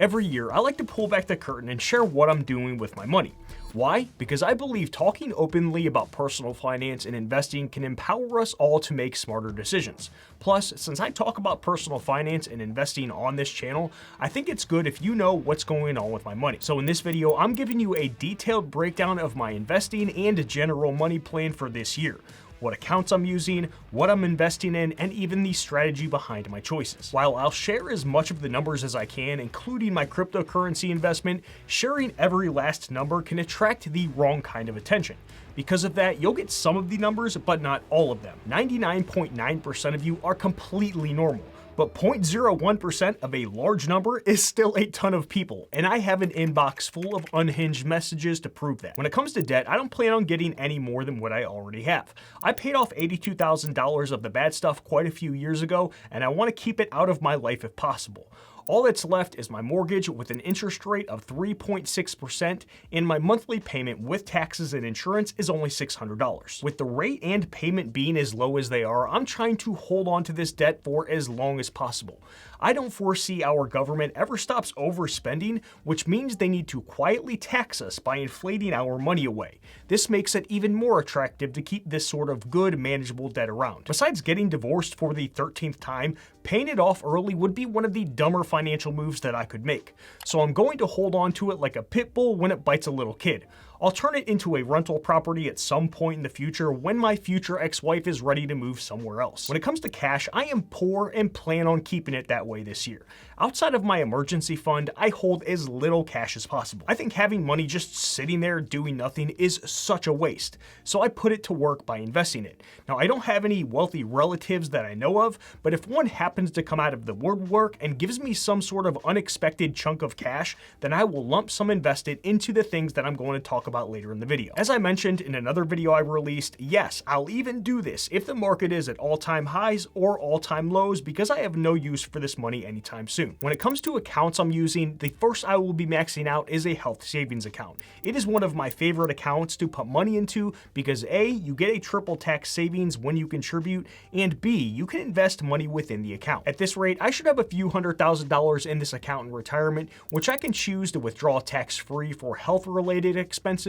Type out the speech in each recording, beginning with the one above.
Every year, I like to pull back the curtain and share what I'm doing with my money. Why? Because I believe talking openly about personal finance and investing can empower us all to make smarter decisions. Plus, since I talk about personal finance and investing on this channel, I think it's good if you know what's going on with my money. So in this video, I'm giving you a detailed breakdown of my investing and general money plan for this year, what accounts I'm using, what I'm investing in, and even the strategy behind my choices. While I'll share as much of the numbers as I can, including my cryptocurrency investment, sharing every last number can attract the wrong kind of attention. Because of that, you'll get some of the numbers, but not all of them. 99.9% of you are completely normal. But 0.01% of a large number is still a ton of people, and I have an inbox full of unhinged messages to prove that. When it comes to debt, I don't plan on getting any more than what I already have. I paid off $82,000 of the bad stuff quite a few years ago, and I want to keep it out of my life if possible. All that's left is my mortgage with an interest rate of 3.6%, and my monthly payment with taxes and insurance is only $600. With the rate and payment being as low as they are, I'm trying to hold on to this debt for as long as possible. I don't foresee our government ever stops overspending, which means they need to quietly tax us by inflating our money away. This makes it even more attractive to keep this sort of good, manageable debt around. Besides getting divorced for the 13th time, paying it off early would be one of the dumber financial moves that I could make. So I'm going to hold on to it like a pit bull when it bites a little kid. I'll turn it into a rental property at some point in the future when my future ex-wife is ready to move somewhere else. When it comes to cash, I am poor and plan on keeping it that way this year. Outside of my emergency fund, I hold as little cash as possible. I think having money just sitting there doing nothing is such a waste, so I put it to work by investing it. Now, I don't have any wealthy relatives that I know of, but if one happens to come out of the woodwork and gives me some sort of unexpected chunk of cash, then I will lump sum invest it into the things that I'm going to talk about later in the video. As I mentioned in another video I released, yes, I'll even do this if the market is at all-time highs or all-time lows because I have no use for this money anytime soon. When it comes to accounts I'm using, the first I will be maxing out is a health savings account. It is one of my favorite accounts to put money into because A, you get a triple tax savings when you contribute, and B, you can invest money within the account. At this rate, I should have a few $100,000 in this account in retirement, which I can choose to withdraw tax-free for health-related expenses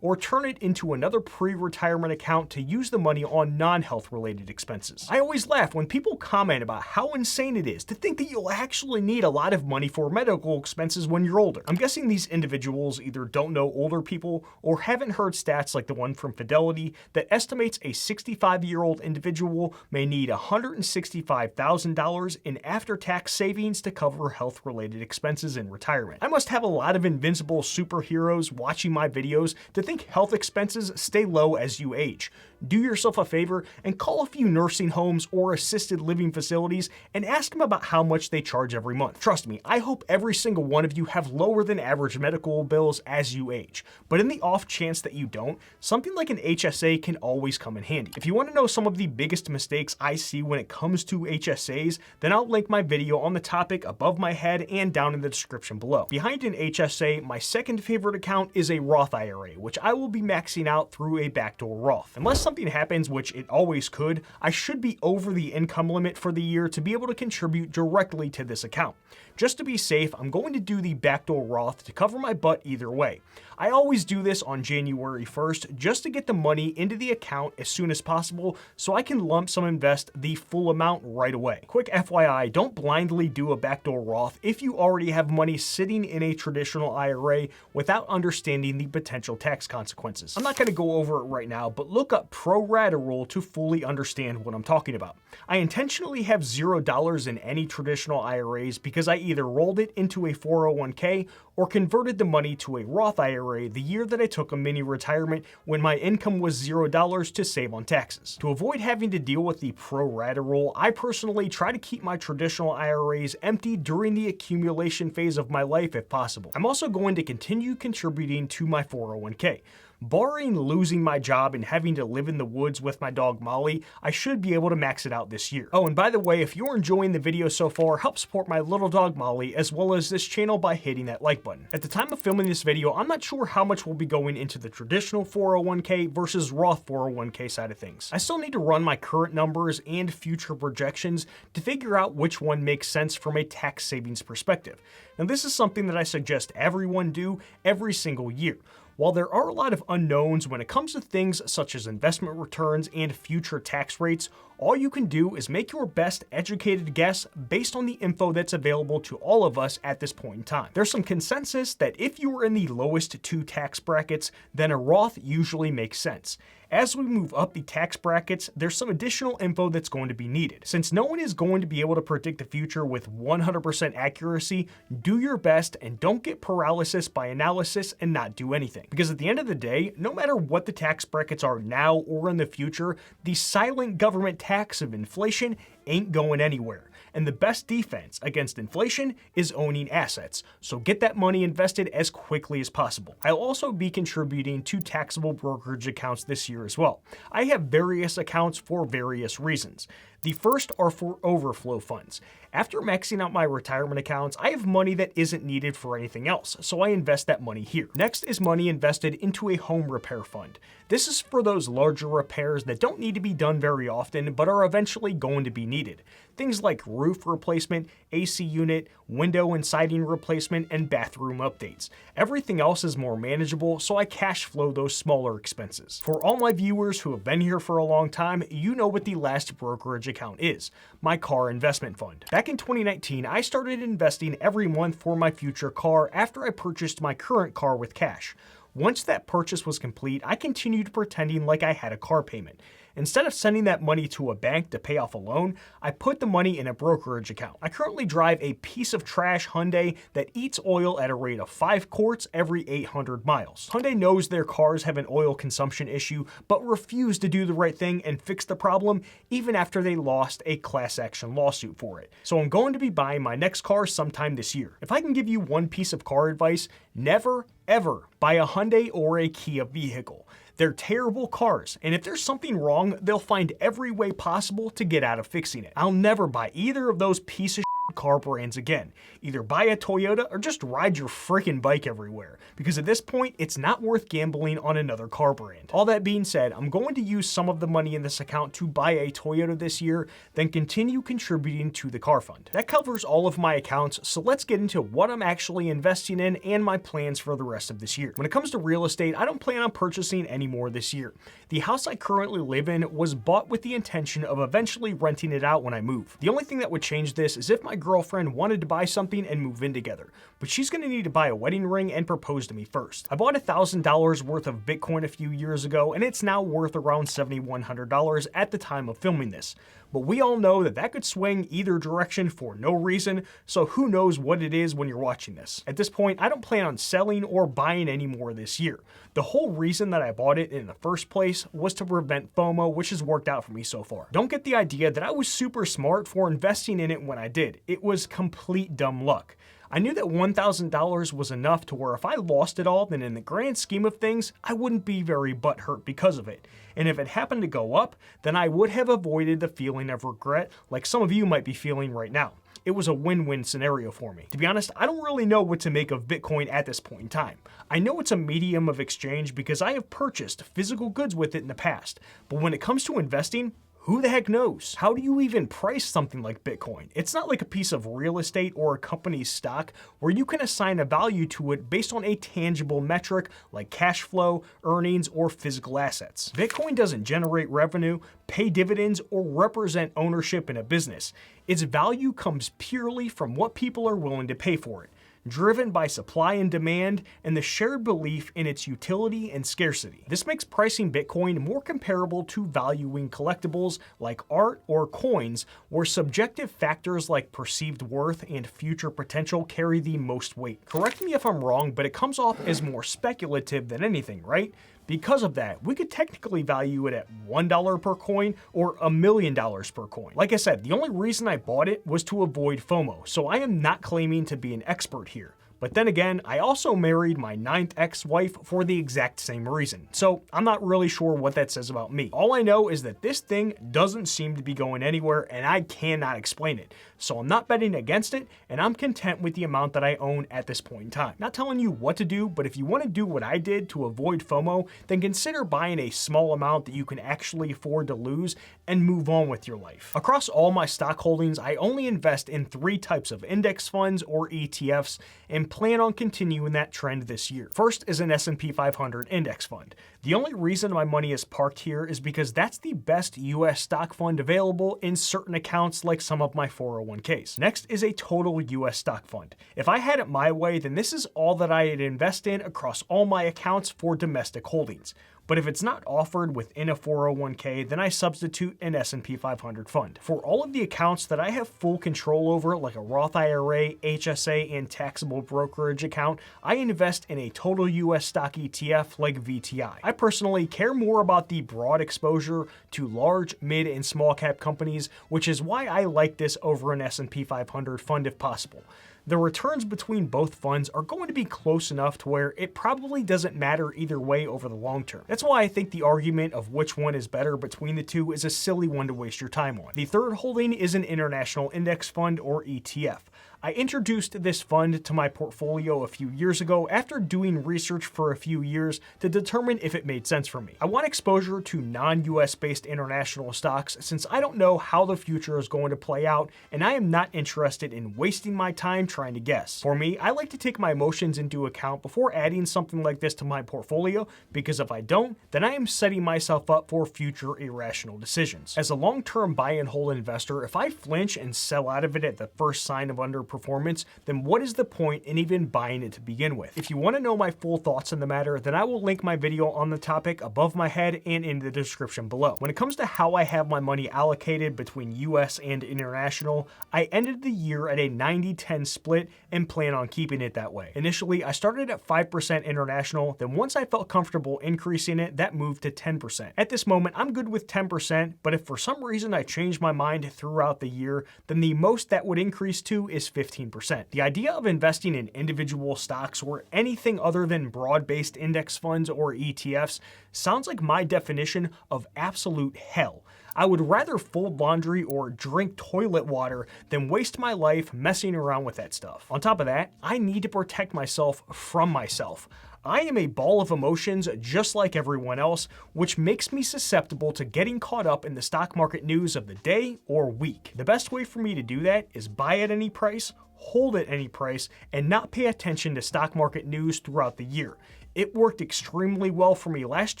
or turn it into another pre-retirement account to use the money on non-health related expenses. I always laugh when people comment about how insane it is to think that you'll actually need a lot of money for medical expenses when you're older. I'm guessing these individuals either don't know older people or haven't heard stats like the one from Fidelity that estimates a 65-year-old individual may need $165,000 in after-tax savings to cover health-related expenses in retirement. I must have a lot of invincible superheroes watching my videos to think health expenses stay low as you age. Do yourself a favor and call a few nursing homes or assisted living facilities and ask them about how much they charge every month. Trust me, I hope every single one of you have lower than average medical bills as you age. But in the off chance that you don't, something like an HSA can always come in handy. If you want to know some of the biggest mistakes I see when it comes to HSAs, then I'll link my video on the topic above my head and down in the description below. Behind an HSA, my second favorite account is a Roth IRA, which I will be maxing out through a backdoor Roth. Unless something happens, which it always could, I should be over the income limit for the year to be able to contribute directly to this account. Just to be safe, I'm going to do the backdoor Roth to cover my butt either way. I always do this on January 1st just to get the money into the account as soon as possible so I can lump sum invest the full amount right away. Quick FYI, don't blindly do a backdoor Roth if you already have money sitting in a traditional IRA without understanding the potential tax consequences. I'm not going to go over it right now, but look up pro rata rule to fully understand what I'm talking about. I intentionally have $0 in any traditional IRAs because I either rolled it into a 401k or converted the money to a Roth IRA the year that I took a mini retirement when my income was $0 to save on taxes. To avoid having to deal with the pro rata rule, I personally try to keep my traditional IRAs empty during the accumulation phase of my life if possible. I'm also going to continue contributing to my 401k. Barring losing my job and having to live in the woods with my dog Molly, I should be able to max it out this year. Oh, and by the way, if you're enjoying the video so far, help support my little dog Molly as well as this channel by hitting that like button. At the time of filming this video, I'm not sure how much will be going into the traditional 401k versus Roth 401k side of things. I still need to run my current numbers and future projections to figure out which one makes sense from a tax savings perspective. Now, this is something that I suggest everyone do every single year. While there are a lot of unknowns when it comes to things such as investment returns and future tax rates, all you can do is make your best educated guess based on the info that's available to all of us at this point in time. There's some consensus that if you are in the lowest two tax brackets, then a Roth usually makes sense. As we move up the tax brackets, there's some additional info that's going to be needed. Since no one is going to be able to predict the future with 100% accuracy, do your best and don't get paralysis by analysis and not do anything. Because at the end of the day, no matter what the tax brackets are now or in the future, the silent government tax of inflation ain't going anywhere. And the best defense against inflation is owning assets, so get that money invested as quickly as possible. I'll also be contributing to taxable brokerage accounts this year as well. I have various accounts for various reasons. The first are for overflow funds. After maxing out my retirement accounts, I have money that isn't needed for anything else, so I invest that money here. Next is money invested into a home repair fund. This is for those larger repairs that don't need to be done very often, but are eventually going to be needed. Things like roof replacement, AC unit, window and siding replacement, and bathroom updates. Everything else is more manageable, so I cash flow those smaller expenses. For all my viewers who have been here for a long time, you know what the last brokerage account is: my car investment fund. Back in 2019, I started investing every month for my future car after I purchased my current car with cash. Once that purchase was complete, I continued pretending like I had a car payment. Instead of sending that money to a bank to pay off a loan, I put the money in a brokerage account. I currently drive a piece of trash Hyundai that eats oil at a rate of 5 quarts every 800 miles. Hyundai knows their cars have an oil consumption issue, but refuse to do the right thing and fix the problem even after they lost a class action lawsuit for it. So I'm going to be buying my next car sometime this year. If I can give you one piece of car advice, never, ever buy a Hyundai or a Kia vehicle. They're terrible cars, and if there's something wrong, they'll find every way possible to get out of fixing it. I'll never buy either of those piece of car brands again. Either buy a Toyota or just ride your freaking bike everywhere, because at this point, it's not worth gambling on another car brand. All that being said, I'm going to use some of the money in this account to buy a Toyota this year, then continue contributing to the car fund. That covers all of my accounts, so let's get into what I'm actually investing in and my plans for the rest of this year. When it comes to real estate, I don't plan on purchasing any more this year. The house I currently live in was bought with the intention of eventually renting it out when I move. The only thing that would change this is if my girlfriend wanted to buy something and move in together, but she's going to need to buy a wedding ring and propose to me first. I bought $1,000 worth of Bitcoin a few years ago, and it's now worth around $7,100 at the time of filming this. But we all know that that could swing either direction for no reason, so who knows what it is when you're watching this. At this point, I don't plan on selling or buying any more this year. The whole reason that I bought it in the first place was to prevent FOMO, which has worked out for me so far. Don't get the idea that I was super smart for investing in it when I did. It was complete dumb luck. I knew that $1,000 was enough to where if I lost it all, then in the grand scheme of things, I wouldn't be very butthurt because of it. And if it happened to go up, then I would have avoided the feeling of regret like some of you might be feeling right now. It was a win-win scenario for me. To be honest, I don't really know what to make of Bitcoin at this point in time. I know it's a medium of exchange because I have purchased physical goods with it in the past, but when it comes to investing, who the heck knows? How do you even price something like Bitcoin? It's not like a piece of real estate or a company's stock where you can assign a value to it based on a tangible metric like cash flow, earnings, or physical assets. Bitcoin doesn't generate revenue, pay dividends, or represent ownership in a business. Its value comes purely from what people are willing to pay for it, driven by supply and demand and the shared belief in its utility and scarcity. This makes pricing Bitcoin more comparable to valuing collectibles like art or coins, where subjective factors like perceived worth and future potential carry the most weight. Correct me if I'm wrong, but it comes off as more speculative than anything, right? Because of that, we could technically value it at $1 per coin or $1 million per coin. Like I said, the only reason I bought it was to avoid FOMO, so I am not claiming to be an expert here. But then again, I also married my 9th ex-wife for the exact same reason, so I'm not really sure what that says about me. All I know is that this thing doesn't seem to be going anywhere and I cannot explain it. So I'm not betting against it, and I'm content with the amount that I own at this point in time. Not telling you what to do, but if you want to do what I did to avoid FOMO, then consider buying a small amount that you can actually afford to lose and move on with your life. Across all my stock holdings, I only invest in 3 types of index funds or ETFs and plan on continuing that trend this year. First is an S&P 500 index fund. The only reason my money is parked here is because that's the best US stock fund available in certain accounts like some of my 401ks. Next is a total US stock fund. If I had it my way, then this is all that I'd invest in across all my accounts for domestic holdings. But if it's not offered within a 401k, then I substitute an S&P 500 fund. For all of the accounts that I have full control over, like a Roth IRA, HSA, and taxable brokerage account, I invest in a total US stock ETF like VTI. I personally care more about the broad exposure to large, mid, and small cap companies, which is why I like this over an S&P 500 fund if possible. The returns between both funds are going to be close enough to where it probably doesn't matter either way over the long term. That's why I think the argument of which one is better between the two is a silly one to waste your time on. The third holding is an international index fund or ETF. I introduced this fund to my portfolio a few years ago after doing research for a few years to determine if it made sense for me. I want exposure to non-US based international stocks since I don't know how the future is going to play out and I am not interested in wasting my time trying to guess. For me, I like to take my emotions into account before adding something like this to my portfolio because if I don't, then I am setting myself up for future irrational decisions. As a long-term buy and hold investor, if I flinch and sell out of it at the first sign of underperformance, then what is the point in even buying it to begin with? If you want to know my full thoughts on the matter, then I will link my video on the topic above my head and in the description below. When it comes to how I have my money allocated between US and international, I ended the year at a 90-10 split and plan on keeping it that way. Initially, I started at 5% international, then once I felt comfortable increasing it, that moved to 10%. At this moment, I'm good with 10%, but if for some reason I change my mind throughout the year, then the most that would increase to is 15%. The idea of investing in individual stocks or anything other than broad-based index funds or ETFs sounds like my definition of absolute hell. I would rather fold laundry or drink toilet water than waste my life messing around with that stuff. On top of that, I need to protect myself from myself. I am a ball of emotions just like everyone else, which makes me susceptible to getting caught up in the stock market news of the day or week. The best way for me to do that is buy at any price, hold at any price, and not pay attention to stock market news throughout the year. It worked extremely well for me last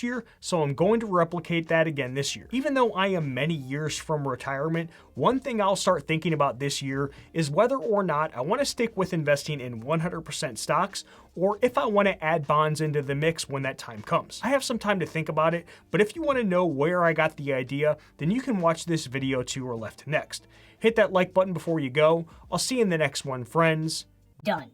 year, so I'm going to replicate that again this year. Even though I am many years from retirement, one thing I'll start thinking about this year is whether or not I want to stick with investing in 100% stocks or if I want to add bonds into the mix when that time comes. I have some time to think about it, but if you want to know where I got the idea, then you can watch this video to your left next. Hit that like button before you go. I'll see you in the next one, friends. Done.